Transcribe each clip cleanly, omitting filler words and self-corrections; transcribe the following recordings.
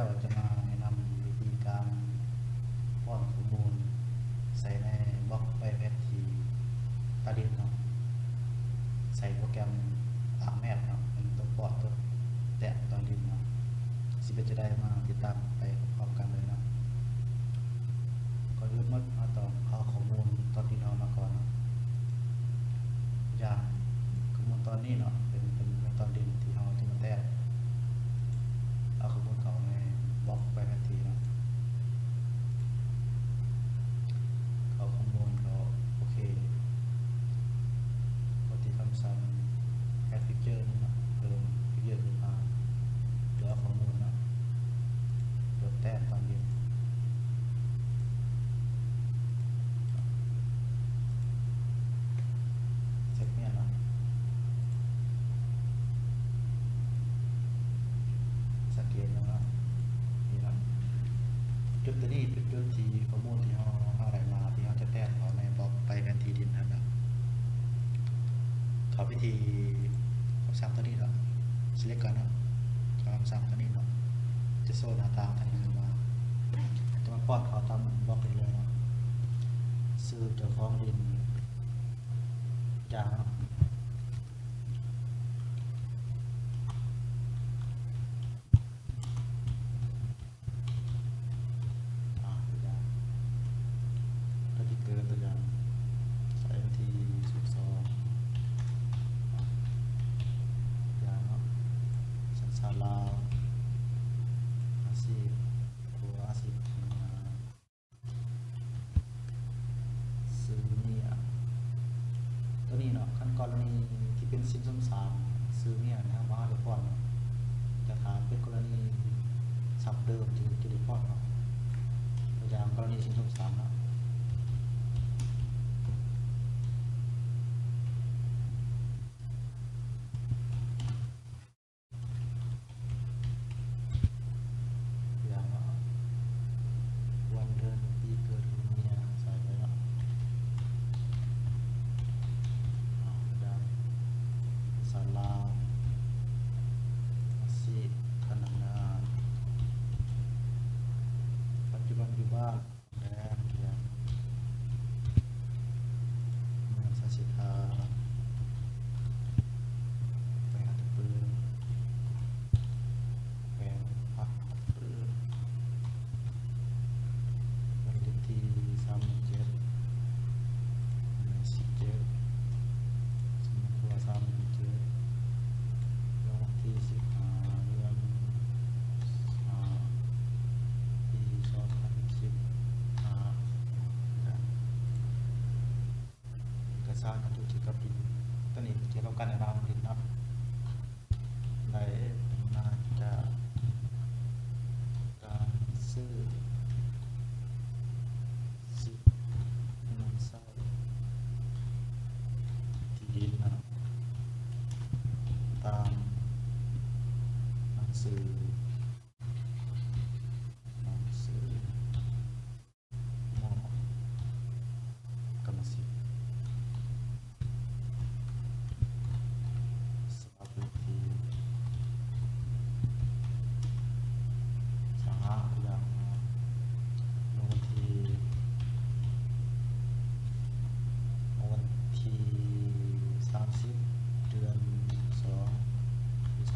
จ้าจะมาแนะนำวิธีการป้อนข้อมูลใส่ในบล็อกไวแพดที่ตาดินเนาะใส่โปรแกรมArcMapเนาะเป็นตัวป้อนตัวแตะตอนดินเนาะสิเป็นจะได้มาติดตามไปพร้อมกันเลยเนาะก็ยึดมัดเอาต่อเอาข้อมูลตอนดินเอามาก่อนเนาะอย่างข้อมูลตอนนี้เนาะเป็นตอนดินที่เราจะมาแตะเอาข้อมูลเขาในบล็อกไวแพดทีเนาะเขาข้อมูลเขาโอเคปกติคำสั่ง add picture นี่เนาะเพิ่ม picture ขึ้นมาหรือเอาข้อมูลเนาะเปิดแต้มตอนดินเซ็ตเนี่ยเนาะสังเกตนะครับนี่เนาะจุดตัวนี้เป็นจุดที่ข้อมูลที่เราได้มาที่เราจะแต้มเขาในบล็อกไปกันทีดินนะครับเขาพิธีคำสั่งตัวนี้เนาะ select ก่อนเนาะคำสั่งตัวนี้เนาะจะโซ่หน้าตาทันทีมาจะมาป้อนเขาตามบล็อกเลยเนาะซื้อเจ้าของดินจากเนาะตัวที่เกิดตัวอย่างใส่ที่12อย่างเนาะสัญชาติลาวอาชีพตัวอาชีพซื้อเนี่ยตัวนี้เนาะขั้นกรณีที่เป็นสินสมสารซื้อเนี่ยนะครับว่าเดี๋ยวก่อนจะถามเป็นกรณีสับเดิมที่จะได้พอดเนาะตัวอย่างกรณีสินสมสารเนาะอย่างวันเดือนปีเกิดของเมียใส่ไปเนาะอย่างศาลาอาชีพพนักงานปัจจุบันอยู่บ้านแรงอย่างเมืองสัชิธาไปหาตะปืนแปลงพักปืนวันเลขที่37 17สมครัว37วันที่15เดือนปี2015เอกสารการถูกที่กับดินตอนนี้เกี่ยวกับการแนะนำดินเนาะได้มาจากการซื้อสิทธิ์เงินใช้ที่ดินนะตามหนังสือมอบกรรมสิทธิ์สภาพพื้นที่สาขาอย่างลงวันที่30 เดือน 2 ปี 23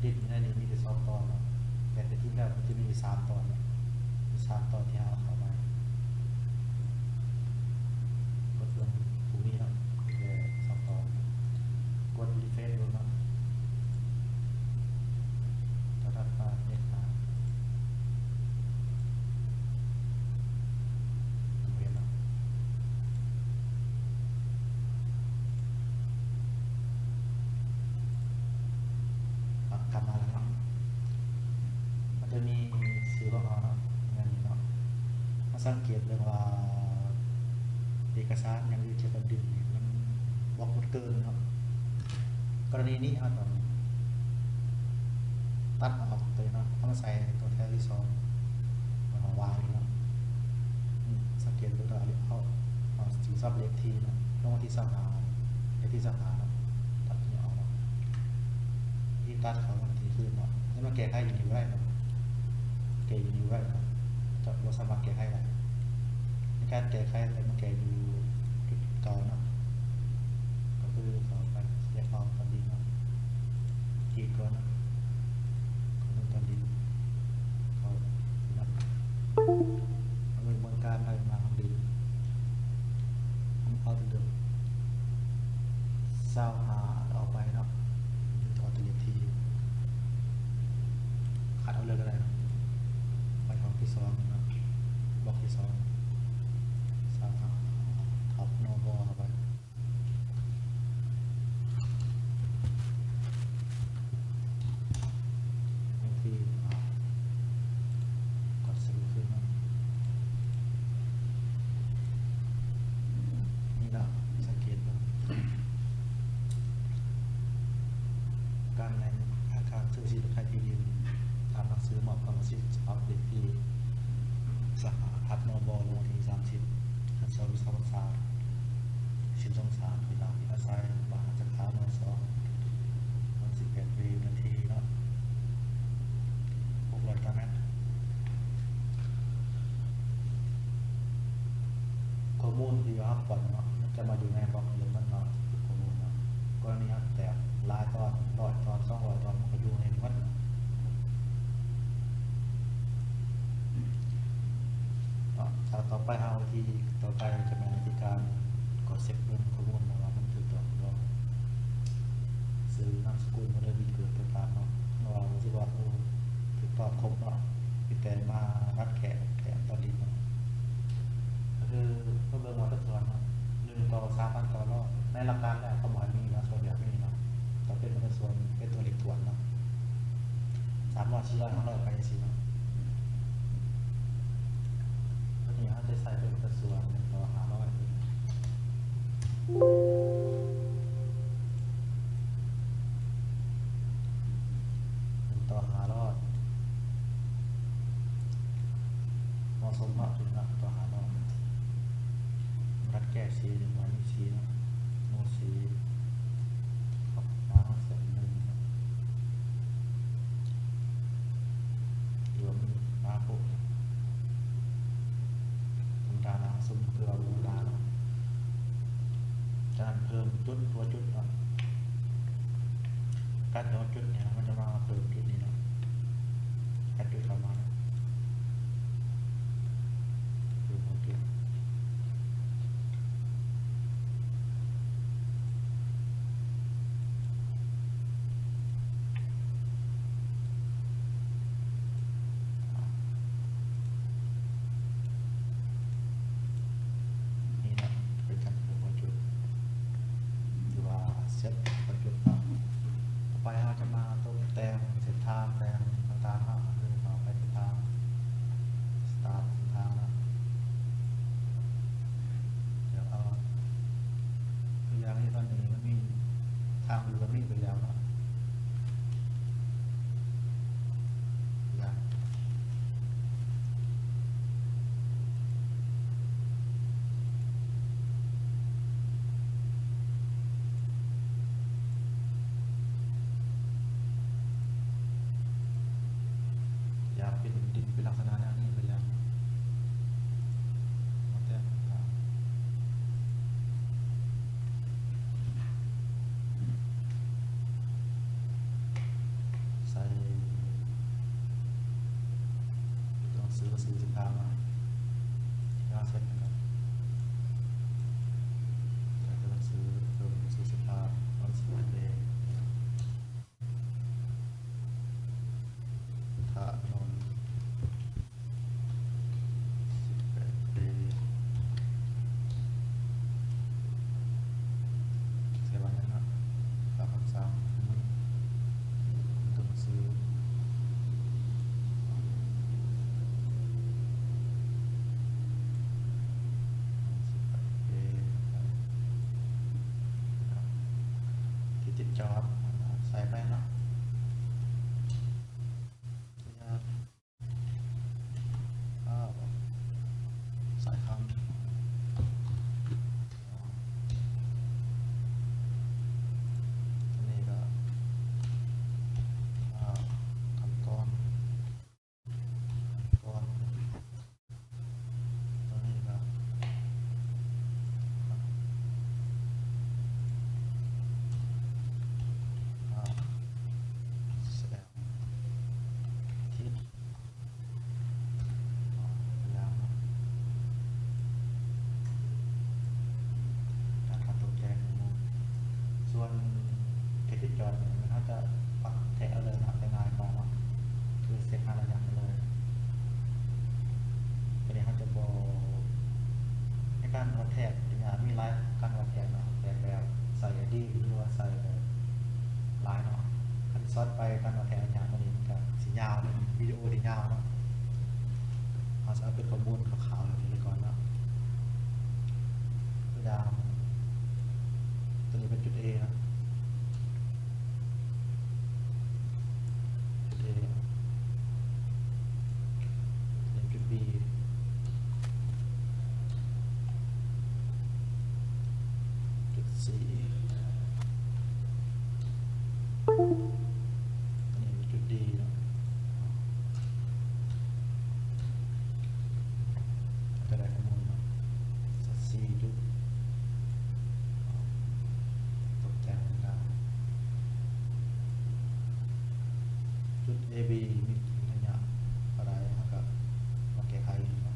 ติดอยู่ในนี้มีแต่2 ตอนเนาะแต่จริงๆแล้วมันจะมี3 ตอนเนาะมี3 ตอนที่เอาเข้ามาก็เรื่องพวกนี้เนาะแต่2 ตอนกดรีเฟรชดูเนาะถ้าทัดมาเน็ตมาเห็นเนาะกลับมาแล้วเนาะมันจะมีสื่อของเราเนาะงานนี้เนาะมาสังเกตเรื่องว่าเอกสารยังอยู่เกี่ยวกับดินนี่มันบอกมันเกินเนาะกรณีนี้เราต้องตัดออกเลยเนาะเอามาใส่ตัวแทนที่2มาวางเลยเนาะสังเกตดูเราเอาสีซับเล็กทีเนาะลงมาที่สังหารเลขที่สังหารเนาะตัดที่ออกเนาะที่ตัดเขาบางทีขึ้นเนาะนี่มาแก้ไขอยู่นี่ไว้เนาะแก้อยู่นี่ไว้เนาะจะเราสามารถแก้ไขได้ในการแก้ไขแต่มาแก้อยู่จุดเก่าเนาะก็คือต่อไปแยกออกตอนดินเนาะขีดก่อนเนาะของตอนดินเขาเนาะมันเป็นกระบวนการอะไรมาของดินผมเอาตัวเดิม25ออกไปเนาะเอาตัวเลขที่ขัดเอาเลยก็ได้เนาะไปของที่2เนาะบล็อกที่25ท็อปโนบอเข้าไปที่กดสรุปขึ้นเนาะนี่เนาะสังเกตว่าการในอาคารซื้อสินค้าที่ดินตามหนังสือมอบกรรมสิทธิ์อัปเดตที่สหพัฒน์นบลงที่30 ขั้น2 2023เวลาที่อาศัยบาจักราน2 วัน18 นาทีเนาะ600 ตารางเมตรข้อมูลที่เราก่อนเนาะมันจะมาอยู่ในบล็อกเลยมันเนาะข้อมูลเนาะกรณีครับแต่ลายตอน100 ตอน200 ตอนมันก็อยู่ในวัดเนาะจากต่อไปเอาที่ต่อไปจะเป็นวิธีการกดเซ็ตเรื่องข้อมูลนะว่ามันถูกต้องหรือซื้อนามสกุลวันเดือนปีเกิดต่างๆเนาะว่ารู้สึกว่าถูกต้องครบเนาะมีแต่มารัดแขนตอนดินเนาะก็คือก็เบิ่งว่าตัวเนาะ1 ต่อ 3,000 ต่อรอบในหลักการแล้วเขาบอกมีนะส่วนใหญ่ไม่มีเนาะต่อเป็นส่วนเป็นตัวเลขทวนเนาะ300 400 500ไปสิเนาะนี่เขาจะใส่เป็นกระส่วน1 ต่อ 500เอง1 ต่อ 500เหมาะสมมากถึง1 ต่อ 500รัดแก้สี1 วันนี้สีนะโนสีขอบน้ำเสริม1รวมน้ำปุ๊บธรรมดานะสมคือเราธรรมดาเนาะการเพิ่มจุดตัวจุดเนาะการย้อนจุดเนี่ยมันจะมาเพิ่มจุดนี้เนาะแอดจุดเข้ามาเนาะเพิ่มจุดนี่เนาะเป็นการเพิ่มจุดหรือว่าเซตจุดเนาะต่อไปเราจะมาตกแต่งเส้นทางแต่งต่างๆเนาะคือต่อไปเส้นทาง จอดใส่ไปเนาะก็สายคำนี่ก็ทำก้อนก้อนตัวนี้ก็แสดงทิศพยายามการทำตัวแกงส่วนเทคนิคจอดเนี่ยมันเขาจะปักแถวเลยนะแต่งานกว่าเนาะคือเสร็จงานระยะเลยประเดี๋ยวเขาจะบอกในการวัดแท็กอย่างมีไลฟ์การวัดแท็กเนาะแบบใส่ดีหรือว่าใส่ไลน์เนาะคันซอดไปการวัดแท็กอย่างมันนี่มันก็สียาววิดีโอที่ยาวเนาะเราจะเอาเป็นข้อมูลขาวๆอย่างนี้ก่อนเนาะตัวอย่างตัวนี้เป็นจุด A นะจุด A ตัวนี้จุด B จุด C อันนี้เป็นจุด D เนาะจะได้ข้อมูลเนาะ C จุดตกแต่งได้จุด AB มีอะไรอย่างอะไรครับมาแก้ไขเนาะ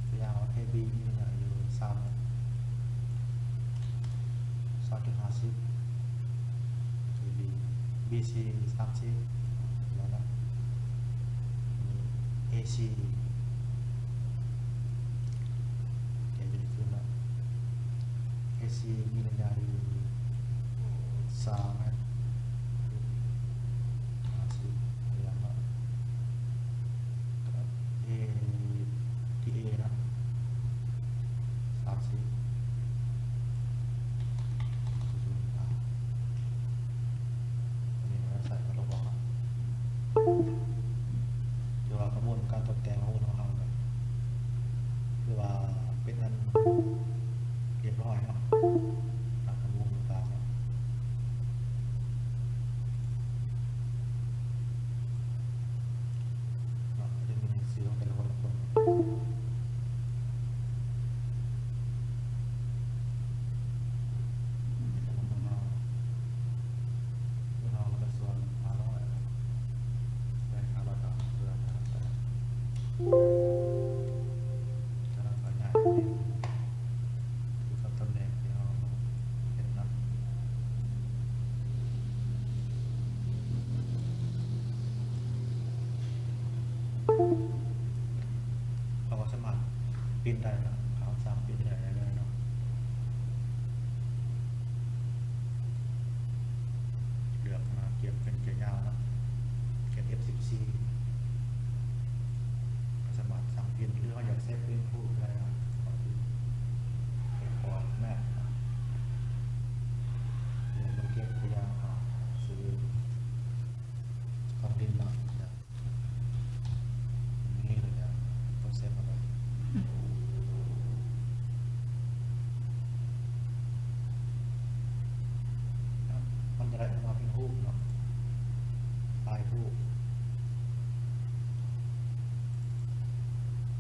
ตัวอย่างว่า AB มีอะไรอยู่3.50 AB BC 30แล้วนะ AC เดี๋ยวจะได้ขึ้นแล้ว AC มีระยะอยู่3 เมตร 50ระยะละA ที่ A นะ30อันนี้เราใส่กระบอกนะหรือว่าข้อมูลการตกแต่งข้อมูลของเราเนี่ยหรือว่าเป็นอันเรียบร้อยเนาะตามข้อมูลต่างๆเนาะจะมีหนังสือของแต่ละคนละคนเราก็ส่วน500แบ่ง500ต่อเดือนนะครับแต่เราก็ใหญ่คือกับตำแหน่งที่เราเห็นนะเขาก็สามารถปิ้นได้นะเขาสร้างปิ้นได้เลยเนาะเลือกมาเก็บเป็นเกียร์ยาวนะเก็บ F14 ก็สามารถสั่งพิมพ์หรือว่าอยากเซฟพิมพ์พูดอะไรนะพอร์ตแม่เดี๋ยวเราเก็บตัวอย่างซื้อความพิมพ์มานี่เลยนะต้องเซฟมาเลยมันจะได้ออกมาเป็นรูปเนาะไฟล์รูป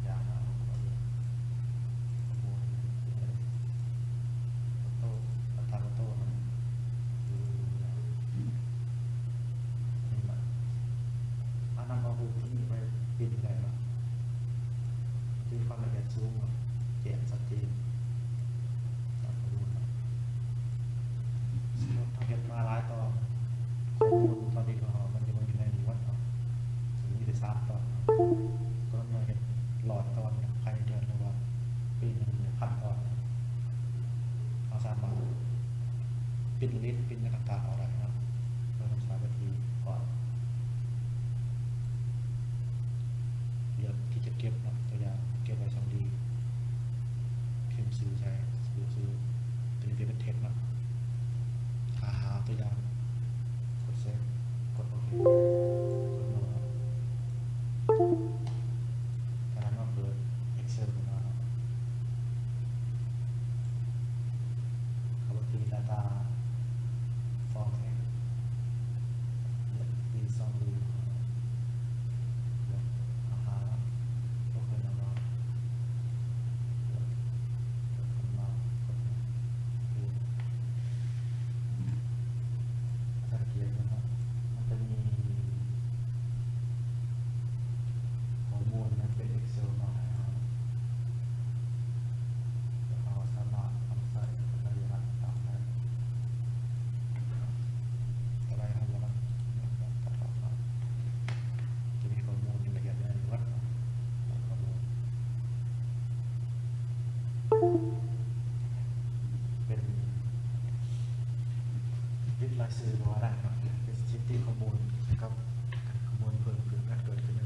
อย่างนะข้อมูลโต้อัตราโต้นะนี่มันนำเอารูปที่นี่ไปพิมพ์ได้เนาะที่ความละเอียดสูงเขียนชัดเจนจากข้อมูลนะสมมติถ้าเก็บมาหลายตอนข้อมูลตอนนี้ของเรามันจะมาอยู่ในนี้วันเนาะถึง23 ตอนก็มาเห็นหลอดตอนภายในเดือนหรือว่าปีหนึ่ง1,000 ตอนเราสามารถปิ้นลิสต์ปิ้นต่างๆเอาอะไรเนาะเราต้องใช้วิธีก่อนเลือกที่จะเก็บเนาะตัวอย่างเก็บไว้2 ดีพิมพ์ซื้อใช้ซื้อตัวนี้เป็นเทคเนาะ เป็นยึดรายชื่อว่าได้เนาะเป็นสิทธิข้อมูลกับข้อมูลเพิ่มขึ้นและเกิดขึ้นใน